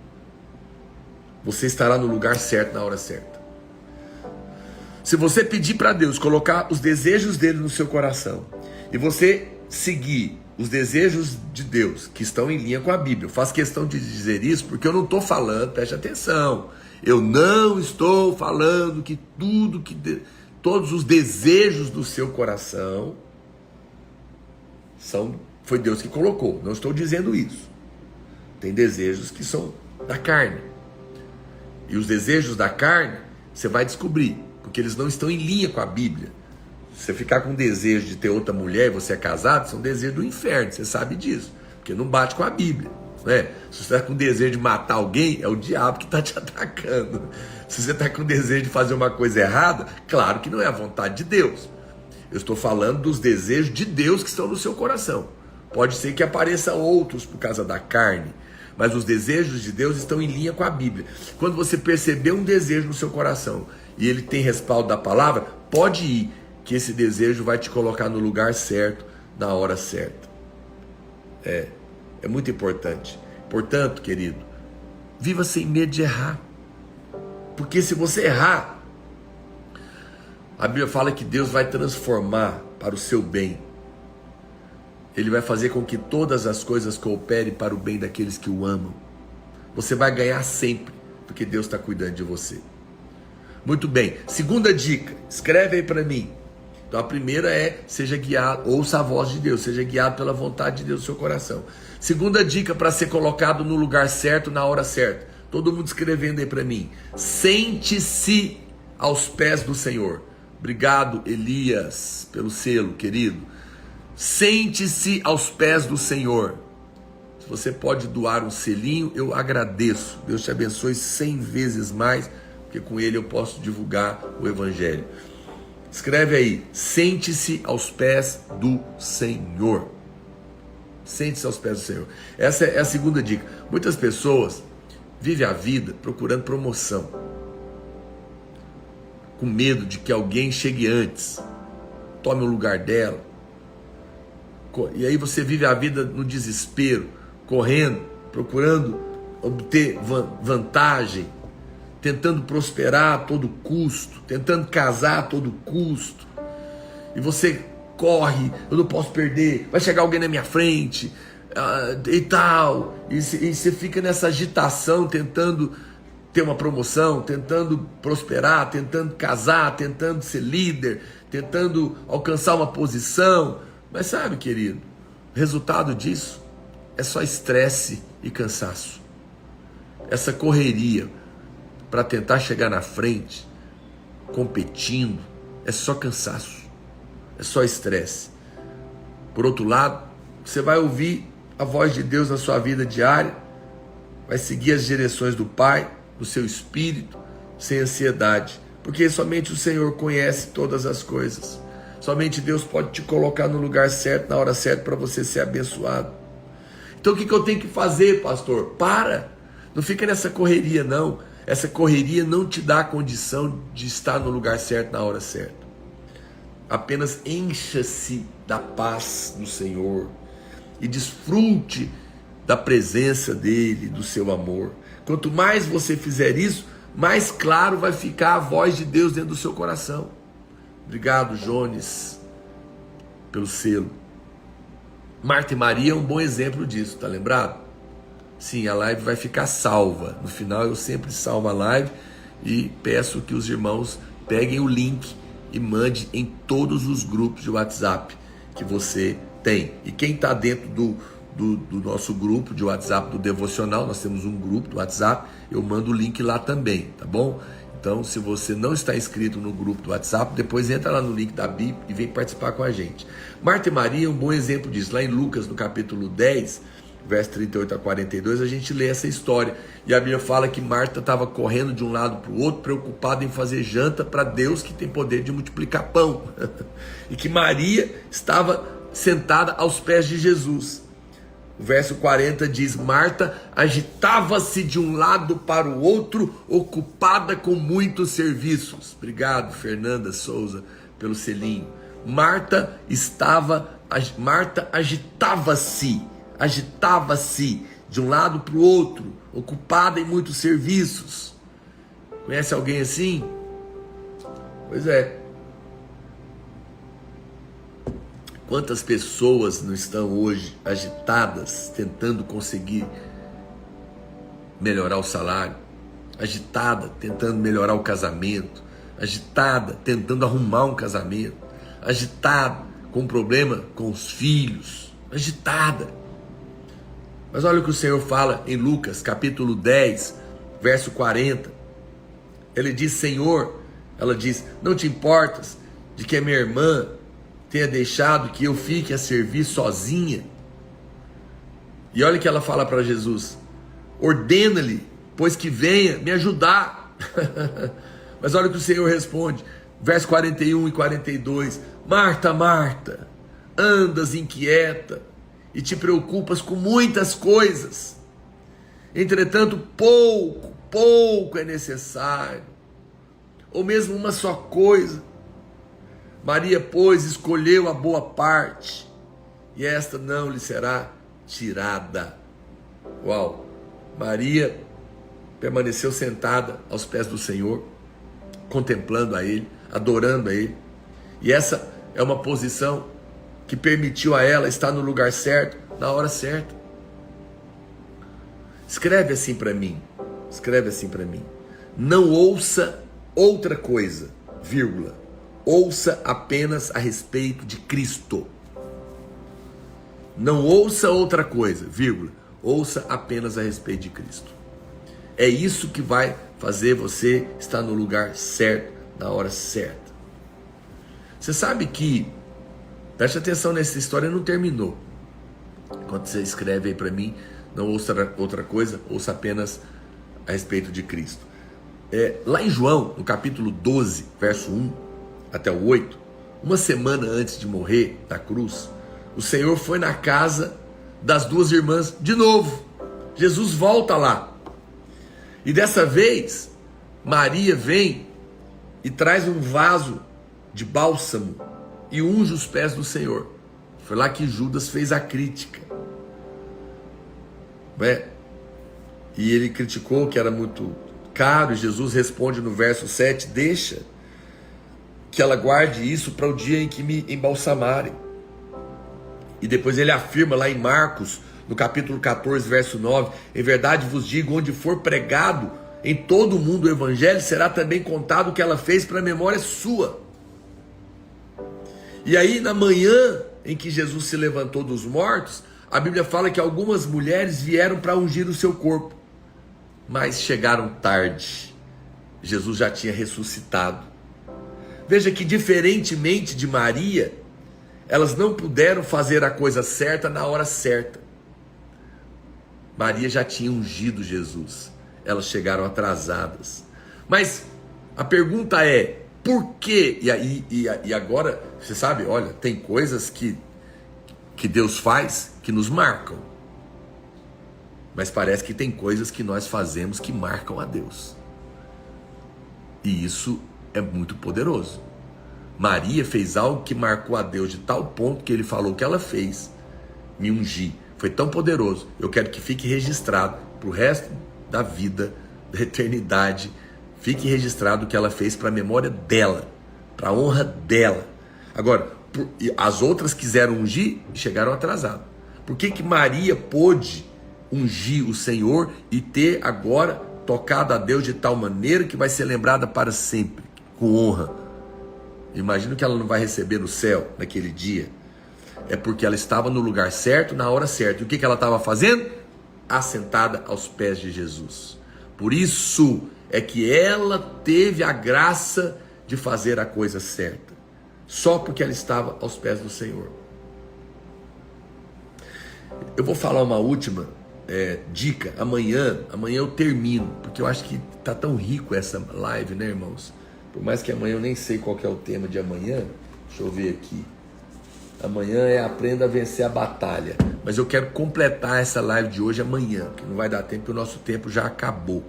você estará no lugar certo na hora certa. Se você pedir para Deus colocar os desejos dele no seu coração e você seguir os desejos de Deus que estão em linha com a Bíblia, eu faço questão de dizer isso porque eu não estou falando, preste atenção, eu não estou falando que todos os desejos do seu coração foi Deus que colocou, não estou dizendo isso. Tem desejos que são da carne, e os desejos da carne você vai descobrir, porque eles não estão em linha com a Bíblia. Se você ficar com desejo de ter outra mulher e você é casado, são desejos do inferno, você sabe disso, porque não bate com a Bíblia, né? Se você está com desejo de matar alguém, é o diabo que está te atacando. Se você está com desejo de fazer uma coisa errada, claro que não é a vontade de Deus. Eu estou falando dos desejos de Deus que estão no seu coração. Pode ser que apareçam outros por causa da carne, mas os desejos de Deus estão em linha com a Bíblia. Quando você perceber um desejo no seu coração e ele tem respaldo da palavra, pode ir, que esse desejo vai te colocar no lugar certo, na hora certa. É muito importante. Portanto, querido, viva sem medo de errar. Porque se você errar, a Bíblia fala que Deus vai transformar para o seu bem. Ele vai fazer com que todas as coisas cooperem para o bem daqueles que o amam. Você vai ganhar sempre, porque Deus está cuidando de você. Muito bem. Segunda dica, escreve aí para mim. Então a primeira é: seja guiado, ouça a voz de Deus, seja guiado pela vontade de Deus no seu coração. Segunda dica para ser colocado no lugar certo, na hora certa. Todo mundo escrevendo aí para mim. Sente-se aos pés do Senhor. Obrigado, Elias, pelo selo, querido. Sente-se aos pés do Senhor. Se você pode doar um selinho, eu agradeço. Deus te abençoe 100 vezes mais, porque com ele eu posso divulgar o Evangelho. Escreve aí: sente-se aos pés do Senhor. Sente-se aos pés do Senhor. Essa é a segunda dica. Muitas pessoas vivem a vida procurando promoção, com medo de que alguém chegue antes, tome o lugar dela. E aí você vive a vida no desespero, correndo, procurando obter vantagem, tentando prosperar a todo custo, tentando casar a todo custo. E você corre: eu não posso perder, vai chegar alguém na minha frente, e tal. E você fica nessa agitação, tentando ter uma promoção, tentando prosperar, tentando casar, tentando ser líder, tentando alcançar uma posição. Mas sabe, querido, o resultado disso é só estresse e cansaço. Essa correria para tentar chegar na frente, competindo, é só cansaço, é só estresse. Por outro lado, você vai ouvir a voz de Deus na sua vida diária, vai seguir as direções do Pai, do seu espírito, sem ansiedade, porque somente o Senhor conhece todas as coisas. Somente Deus pode te colocar no lugar certo, na hora certa, para você ser abençoado. Então o que eu tenho que fazer, pastor? Para! Não fica nessa correria, não. Essa correria não te dá a condição de estar no lugar certo na hora certa. Apenas encha-se da paz do Senhor e desfrute da presença dele, do seu amor. Quanto mais você fizer isso, mais claro vai ficar a voz de Deus dentro do seu coração. Obrigado, Jones, pelo selo. Marta e Maria é um bom exemplo disso, tá lembrado? Sim, a live vai ficar salva. No final eu sempre salvo a live e peço que os irmãos peguem o link e mande em todos os grupos de WhatsApp que você tem. E quem está dentro do nosso grupo de WhatsApp do Devocional, nós temos um grupo do WhatsApp, eu mando o link lá também, tá bom? Então, se você não está inscrito no grupo do WhatsApp, depois entra lá no link da Bíblia e vem participar com a gente. Marta e Maria é um bom exemplo disso. Lá em Lucas, no capítulo 10, verso 38 a 42, a gente lê essa história. E a Bíblia fala que Marta estava correndo de um lado para o outro, preocupada em fazer janta para Deus que tem poder de multiplicar pão. E que Maria estava sentada aos pés de Jesus. O verso 40 diz: Marta agitava-se de um lado para o outro, ocupada com muitos serviços. Obrigado, Fernanda Souza, pelo selinho. Marta agitava-se de um lado para o outro, ocupada em muitos serviços. Conhece alguém assim? Pois é. Quantas pessoas não estão hoje agitadas, tentando conseguir melhorar o salário, agitada, tentando melhorar o casamento, agitada, tentando arrumar um casamento, agitada, com problema com os filhos, agitada. Mas olha o que o Senhor fala em Lucas, capítulo 10, verso 40. Ele diz: Senhor, ela diz, não te importas de que a minha irmã tenha deixado que eu fique a servir sozinha? E olha o que ela fala para Jesus: ordena-lhe, pois que venha me ajudar. Mas olha o que o Senhor responde, verso 41 e 42. Marta, Marta, andas inquieta e te preocupas com muitas coisas. Entretanto, pouco é necessário, ou mesmo uma só coisa. Maria, pois, escolheu a boa parte, e esta não lhe será tirada. Uau! Maria permaneceu sentada aos pés do Senhor, contemplando a Ele, adorando a Ele. E essa é uma posição que permitiu a ela estar no lugar certo, na hora certa. Escreve assim para mim, não ouça outra coisa, vírgula, ouça apenas a respeito de Cristo. Não ouça outra coisa, vírgula, ouça apenas a respeito de Cristo. É isso que vai fazer você estar no lugar certo, na hora certa. Você sabe que, preste atenção nessa história, não terminou. Quando você escreve aí para mim, não ouça outra coisa, ouça apenas a respeito de Cristo. Lá em João, no capítulo 12, verso 1 até o 8, uma semana antes de morrer na cruz, o Senhor foi na casa das duas irmãs de novo. Jesus volta lá. E dessa vez, Maria vem e traz um vaso de bálsamo e unge os pés do Senhor. Foi lá que Judas fez a crítica. E ele criticou que era muito caro, e Jesus responde no verso 7, deixa que ela guarde isso para o dia em que me embalsamarem. E depois ele afirma lá em Marcos, no capítulo 14, verso 9, em verdade vos digo, onde for pregado em todo o mundo o evangelho, será também contado o que ela fez para a memória sua. E aí na manhã em que Jesus se levantou dos mortos, a Bíblia fala que algumas mulheres vieram para ungir o seu corpo, mas chegaram tarde. Jesus já tinha ressuscitado. Veja que, diferentemente de Maria, elas não puderam fazer a coisa certa na hora certa. Maria já tinha ungido Jesus. Elas chegaram atrasadas. Mas a pergunta é, por quê? E agora, você sabe, olha, tem coisas que Deus faz que nos marcam. Mas parece que tem coisas que nós fazemos que marcam a Deus. E isso é muito poderoso. Maria fez algo que marcou a Deus de tal ponto que ele falou que ela fez, me ungir. Foi tão poderoso. Eu quero que fique registrado para o resto da vida, da eternidade. Fique registrado o que ela fez para a memória dela, para a honra dela. Agora, as outras quiseram ungir e chegaram atrasadas. Por que Maria pôde ungir o Senhor e ter agora tocado a Deus de tal maneira que vai ser lembrada para sempre, com honra? Imagino que ela não vai receber no céu naquele dia. É porque ela estava no lugar certo, na hora certa. E o que ela estava fazendo? Assentada aos pés de Jesus. Por isso é que ela teve a graça de fazer a coisa certa. Só porque ela estava aos pés do Senhor. Eu vou falar uma última dica. Amanhã eu termino, porque eu acho que está tão rico essa live, né, irmãos? Por mais que amanhã eu nem sei qual que é o tema de amanhã. Deixa eu ver aqui. Amanhã é Aprenda a Vencer a Batalha. Mas eu quero completar essa live de hoje amanhã, porque não vai dar tempo, porque o nosso tempo já acabou.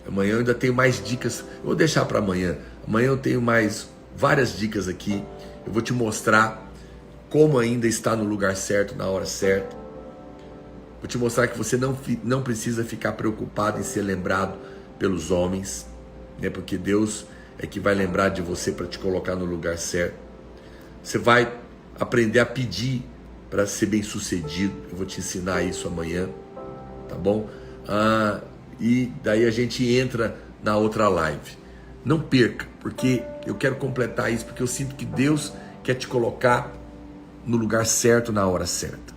Amanhã eu ainda tenho mais dicas. Eu vou deixar para amanhã. Amanhã eu tenho mais várias dicas aqui. Eu vou te mostrar como ainda está no lugar certo, na hora certa. Vou te mostrar que você não precisa ficar preocupado em ser lembrado pelos homens, né? Porque Deus é que vai lembrar de você para te colocar no lugar certo. Você vai aprender a pedir para ser bem sucedido. Eu vou te ensinar isso amanhã, tá bom? E daí a gente entra na outra live. Não perca, porque eu quero completar isso, porque eu sinto que Deus quer te colocar no lugar certo, na hora certa.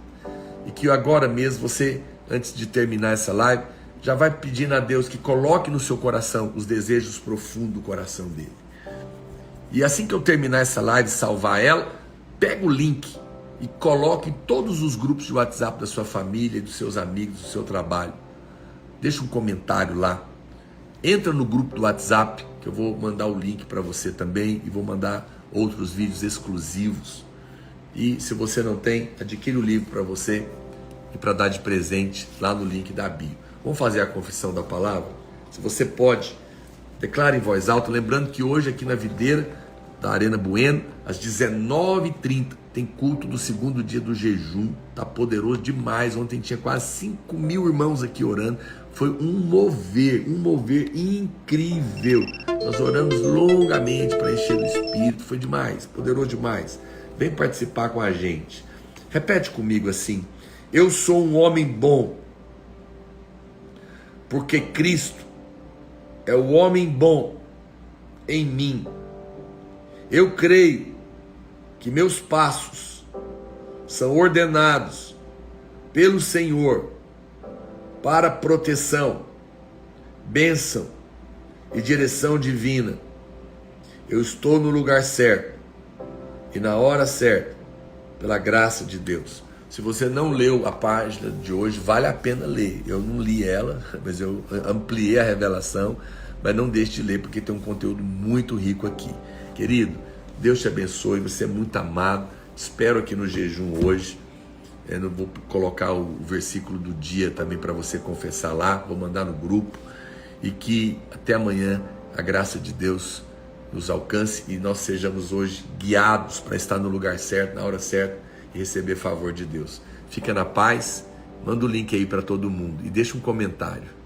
E que agora mesmo você, antes de terminar essa live, já vai pedindo a Deus que coloque no seu coração os desejos profundos do coração dele. E assim que eu terminar essa live, salvar ela, pega o link e coloque em todos os grupos de WhatsApp da sua família, dos seus amigos, do seu trabalho. Deixa um comentário lá. Entra no grupo do WhatsApp, que eu vou mandar o link para você também, e vou mandar outros vídeos exclusivos. E se você não tem, adquire o livro para você e para dar de presente lá no link da bio. Vamos fazer a confissão da palavra? Se você pode, declare em voz alta, lembrando que hoje aqui na videira da Arena Bueno, às 19h30, tem culto do segundo dia do jejum. Tá poderoso demais. Ontem tinha quase 5 mil irmãos aqui orando. Foi um mover incrível. Nós oramos longamente para encher do Espírito. Foi demais, poderoso demais. Vem participar com a gente. Repete comigo assim: eu sou um homem bom, porque Cristo é o homem bom em mim. Eu creio que meus passos são ordenados pelo Senhor para proteção, bênção e direção divina. Eu estou no lugar certo e na hora certa, pela graça de Deus. Se você não leu a página de hoje, vale a pena ler. Eu não li ela, mas eu ampliei a revelação. Mas não deixe de ler, porque tem um conteúdo muito rico aqui. Querido, Deus te abençoe, você é muito amado. Espero aqui no jejum hoje. Eu vou colocar o versículo do dia também para você confessar lá. Vou mandar no grupo. E que até amanhã a graça de Deus nos alcance e nós sejamos hoje guiados para estar no lugar certo, na hora certa e receber favor de Deus. Fica na paz, manda o link aí para todo mundo e deixa um comentário.